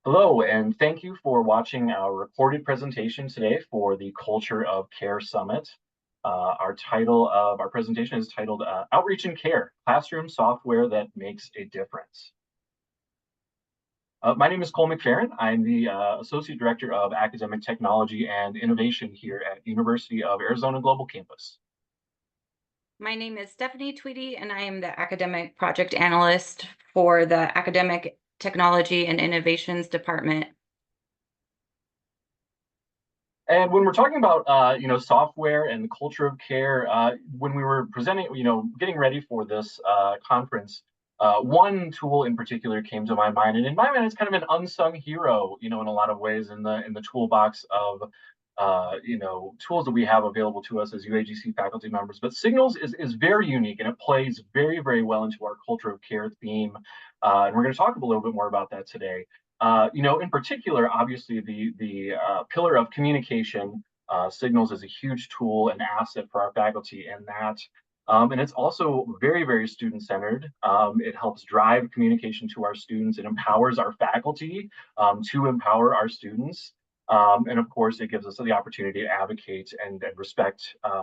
Hello, and thank you for watching our recorded presentation today for the Culture of Care Summit. Our title of our presentation is titled Outreach and Care, Classroom Software That Makes a Difference. My name is Cole McFerrin. I'm the Associate Director of Academic Technology and Innovation here at University of Arizona Global Campus. My name is Stephanie Tweedy, and I am the Academic Project Analyst for the Academic Technology and Innovations Department. And when we're talking about software and the culture of care, when we were presenting, getting ready for this conference, one tool in particular came to my mind, and in my mind, it's kind of an unsung hero, in a lot of ways in the toolbox of tools that we have available to us as UAGC faculty members. But Signals is very unique, and it plays very, very well into our culture of care theme. And we're going to talk a little bit more about that today. In particular, obviously, the pillar of communication, Signals is a huge tool and asset for our faculty in that. And it's also very, very student-centered. It helps drive communication to our students. It empowers our faculty to empower our students. And of course, it gives us the opportunity to advocate and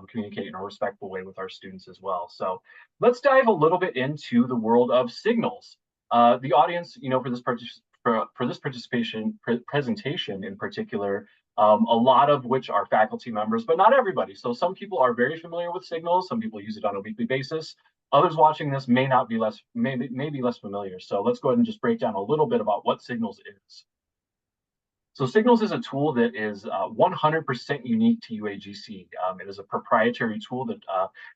communicate in a respectful way with our students as well. So let's dive a little bit into the world of Signals. The audience, for this presentation in particular, a lot of which are faculty members, but not everybody. So some people are very familiar with Signals. Some people use it on a weekly basis. Others watching this may be less familiar. So let's go ahead and just break down a little bit about what Signals is. So Signals is a tool that is 100% unique to UAGC. It is a proprietary tool that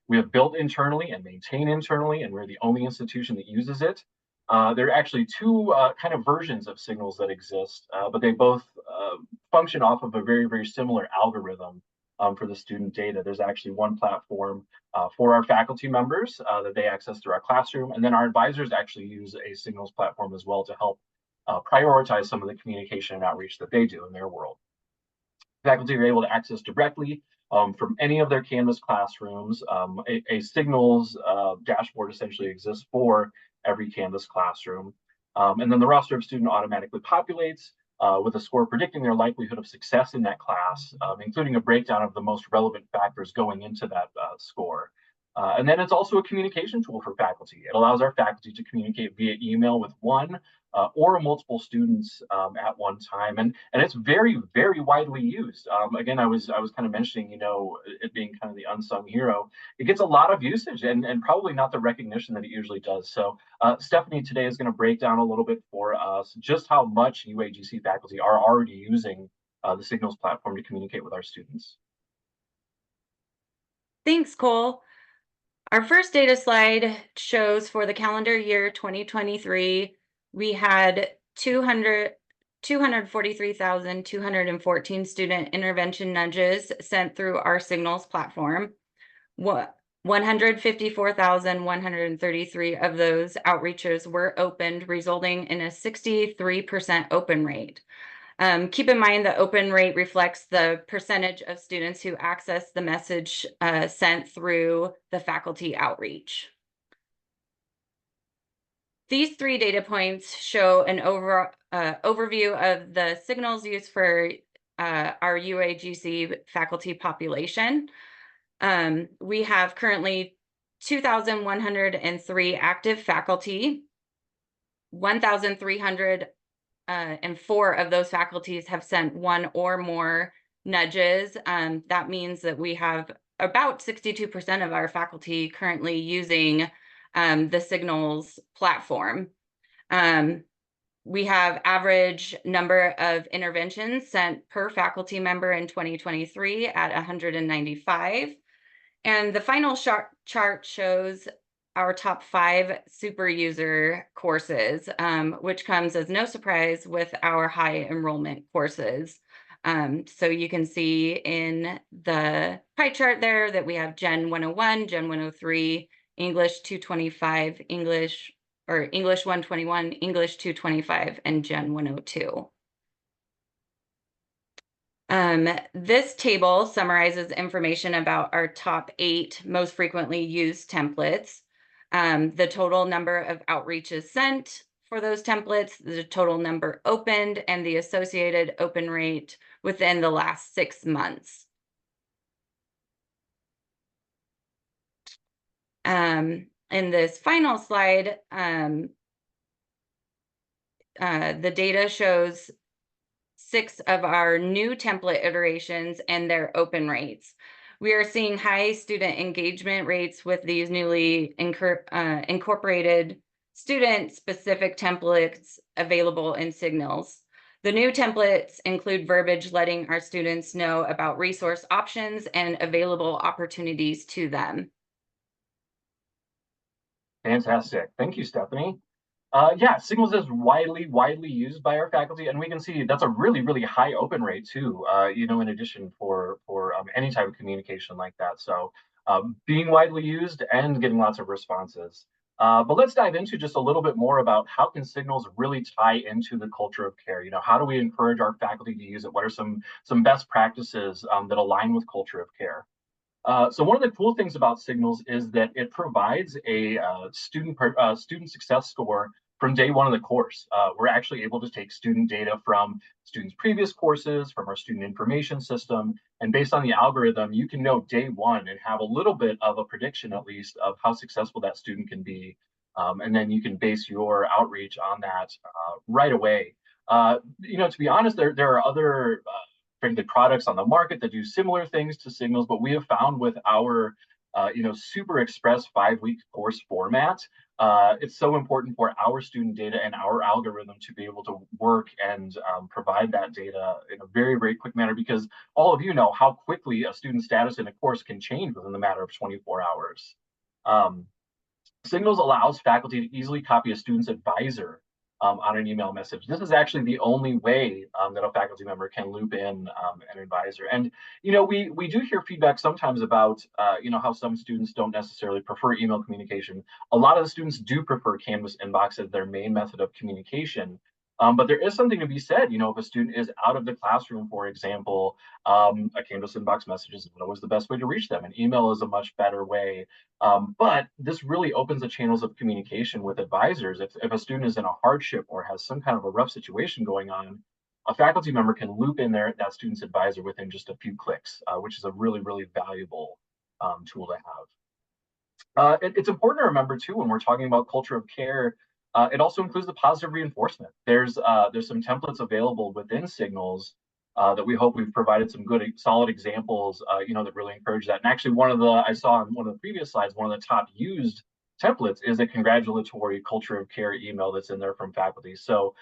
we have built internally and maintain internally, and we're the only institution that uses it. There are actually two kind of versions of Signals that exist, but they both function off of a very, very similar algorithm for the student data. There's actually one platform for our faculty members that they access through our classroom, and then our advisors actually use a Signals platform as well to help prioritize some of the communication and outreach that they do in their world. Faculty are able to access directly from any of their Canvas classrooms. A Signals dashboard essentially exists for every Canvas classroom. And then the roster of student automatically populates with a score predicting their likelihood of success in that class, including a breakdown of the most relevant factors going into that score. And then it's also a communication tool for faculty. It allows our faculty to communicate via email with one or multiple students at one time, and it's very, very widely used. Again, I was kind of mentioning, it being kind of the unsung hero. It gets a lot of usage and probably not the recognition that it usually does. So Stephanie today is going to break down a little bit for us just how much UAGC faculty are already using the Signals platform to communicate with our students. Thanks, Cole. Our first data slide shows for the calendar year 2023, we had 243,214 student intervention nudges sent through our Signals platform. 154,133 of those outreaches were opened, resulting in a 63% open rate. Keep in mind the open rate reflects the percentage of students who access the message sent through the faculty outreach. These three data points show an overview of the Signals used for our UAGC faculty population. We have currently 2,103 active faculty. 1,304 of those faculties have sent one or more nudges. That means that we have about 62% of our faculty currently using the Signals platform. We have average number of interventions sent per faculty member in 2023 at 195. And the final chart shows our top 5 super user courses, which comes as no surprise with our high enrollment courses. So you can see in the pie chart there that we have Gen 101, Gen 103, English 225, English 121, English 225, and Gen 102. This table summarizes information about our top 8 most frequently used templates, the total number of outreaches sent for those templates, the total number opened, and the associated open rate within the last 6 months. In this final slide, the data shows 6 of our new template iterations and their open rates. We are seeing high student engagement rates with these newly incorporated student-specific templates available in Signals. The new templates include verbiage letting our students know about resource options and available opportunities to them. Fantastic. Thank you, Stephanie. Yeah, Signals is widely used by our faculty, and we can see that's a really high open rate too. In addition for any type of communication like that. So being widely used and getting lots of responses. But let's dive into just a little bit more about how can Signals really tie into the culture of care. How do we encourage our faculty to use it? What are some best practices that align with culture of care? So one of the cool things about Signals is that it provides a student success score from day one of the course. We're actually able to take student data from students' previous courses, from our student information system, and based on the algorithm, you can know day one and have a little bit of a prediction, at least, of how successful that student can be. And then you can base your outreach on that right away. To be honest, there are other frankly products on the market that do similar things to Signals, but we have found with our super express 5-week course format, it's so important for our student data and our algorithm to be able to work and provide that data in a very quick manner, because all of you know how quickly a student status in a course can change within the matter of 24 hours. Signals allows faculty to easily copy a student's advisor on an email message. This is actually the only way that a faculty member can loop in an advisor. And we do hear feedback sometimes about how some students don't necessarily prefer email communication. A lot of the students do prefer Canvas inbox as their main method of communication. But there is something to be said, if a student is out of the classroom, for example, a Canvas inbox message is not always the best way to reach them. An email is a much better way. But this really opens the channels of communication with advisors. If a student is in a hardship or has some kind of a rough situation going on, a faculty member can loop in that student's advisor within just a few clicks, which is a really valuable tool to have. It's important to remember too, when we're talking about culture of care, it also includes the positive reinforcement. There's some templates available within Signals that we hope we've provided some good, solid examples, that really encourage that. And actually, I saw on one of the previous slides, one of the top used templates is a congratulatory culture of care email that's in there from faculty. So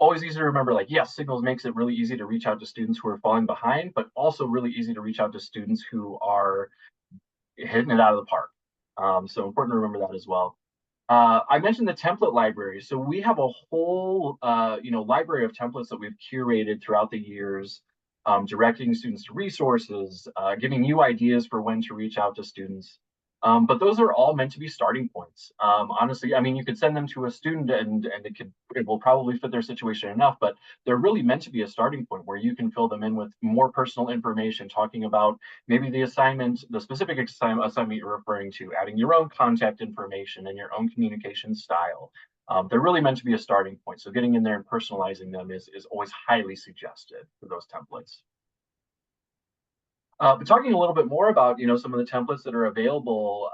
always easy to remember, like, yes, Signals makes it really easy to reach out to students who are falling behind, but also really easy to reach out to students who are hitting it out of the park. So important to remember that as well. I mentioned the template library. So we have a whole, library of templates that we've curated throughout the years, directing students to resources, giving you ideas for when to reach out to students. But those are all meant to be starting points. Honestly, I mean, you could send them to a student and it will probably fit their situation enough, but they're really meant to be a starting point where you can fill them in with more personal information, talking about maybe the assignment, the specific assignment you're referring to, adding your own contact information and your own communication style. They're really meant to be a starting point. So getting in there and personalizing them is always highly suggested for those templates. But talking a little bit more about some of the templates that are available,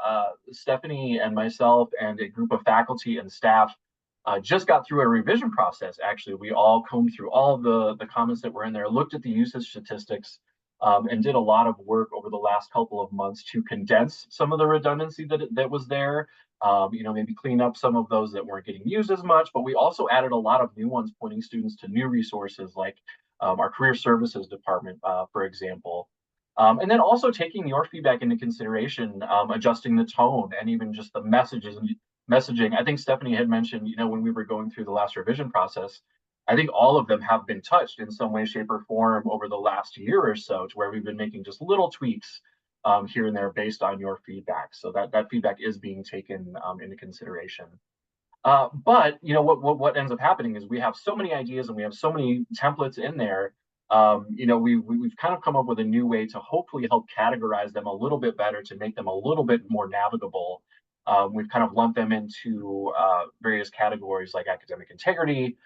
Stephanie and myself and a group of faculty and staff just got through a revision process. Actually, we all combed through all of the comments that were in there, looked at the usage statistics, and did a lot of work over the last couple of months to condense some of the redundancy that was there. Maybe clean up some of those that weren't getting used as much, but we also added a lot of new ones, pointing students to new resources like our career services department, for example. And then also taking your feedback into consideration, adjusting the tone and even just the messaging. I think Stephanie had mentioned, when we were going through the last revision process, I think all of them have been touched in some way, shape, or form over the last year or so, to where we've been making just little tweaks here and there based on your feedback. So that feedback is being taken into consideration. But what ends up happening is we have so many ideas and we have so many templates in there. We've kind of come up with a new way to hopefully help categorize them a little bit better, to make them a little bit more navigable. We've kind of lumped them into various categories like academic integrity,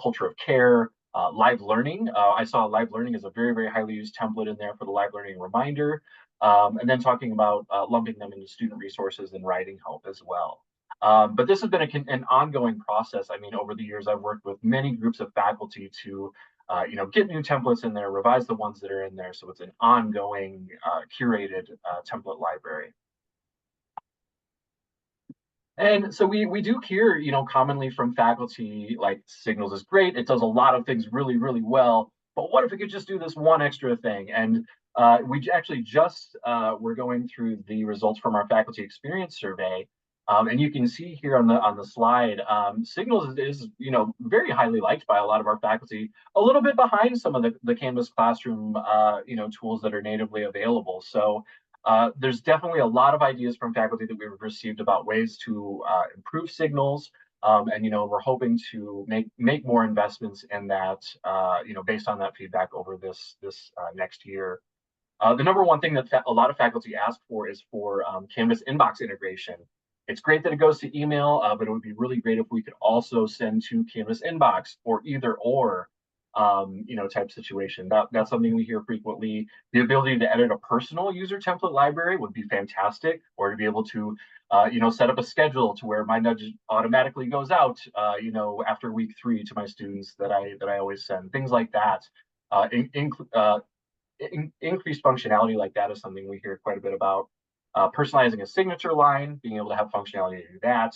culture of care, live learning. I saw live learning as a very, very highly used template in there for the live learning reminder. And then talking about lumping them into student resources and writing help as well. But this has been an ongoing process. I mean, over the years, I've worked with many groups of faculty to get new templates in there, revise the ones that are in there. So it's an ongoing curated template library. And so we do hear, commonly from faculty, like Signals is great. It does a lot of things really, really well. But what if we could just do this one extra thing? And we actually just we're going through the results from our faculty experience survey. And you can see here on the slide, Signals is very highly liked by a lot of our faculty, a little bit behind some of the Canvas classroom tools that are natively available. So there's definitely a lot of ideas from faculty that we've received about ways to improve Signals. And we're hoping to make more investments in that, based on that feedback over this next year. The number one thing that a lot of faculty ask for is for Canvas inbox integration. It's great that it goes to email, but it would be really great if we could also send to Canvas inbox or either or, type situation. That's something we hear frequently. The ability to edit a personal user template library would be fantastic, or to be able to, set up a schedule to where my nudge automatically goes out, after week 3 to my students that I always send. Things like that. Increased functionality like that is something we hear quite a bit about. Personalizing a signature line, being able to have functionality to do that.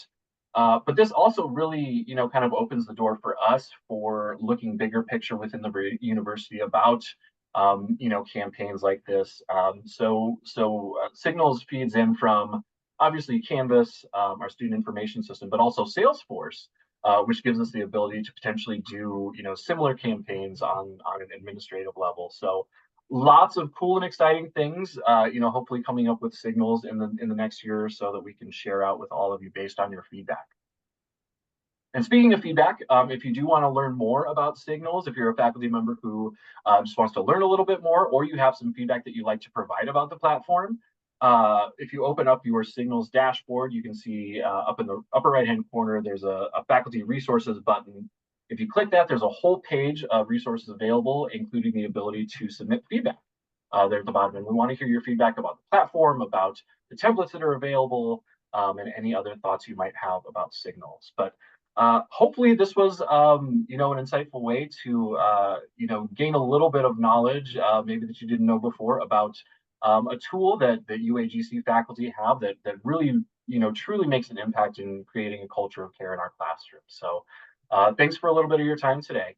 But this also really, kind of opens the door for us for looking bigger picture within the university about, campaigns like this. Signals feeds in from obviously Canvas, our student information system, but also Salesforce, which gives us the ability to potentially do, similar campaigns on an administrative level. So lots of cool and exciting things, hopefully coming up with Signals in the next year or so that we can share out with all of you based on your feedback. And speaking of feedback, if you do want to learn more about Signals, if you're a faculty member who just wants to learn a little bit more, or you have some feedback that you'd like to provide about the platform, if you open up your Signals dashboard, you can see up in the upper right-hand corner, there's a faculty resources button. If you click that, there's a whole page of resources available, including the ability to submit feedback there at the bottom. And we want to hear your feedback about the platform, about the templates that are available, and any other thoughts you might have about Signals. But hopefully this was, an insightful way to, gain a little bit of knowledge, maybe that you didn't know before about a tool that UAGC faculty have that really, truly makes an impact in creating a culture of care in our classroom. So thanks for a little bit of your time today.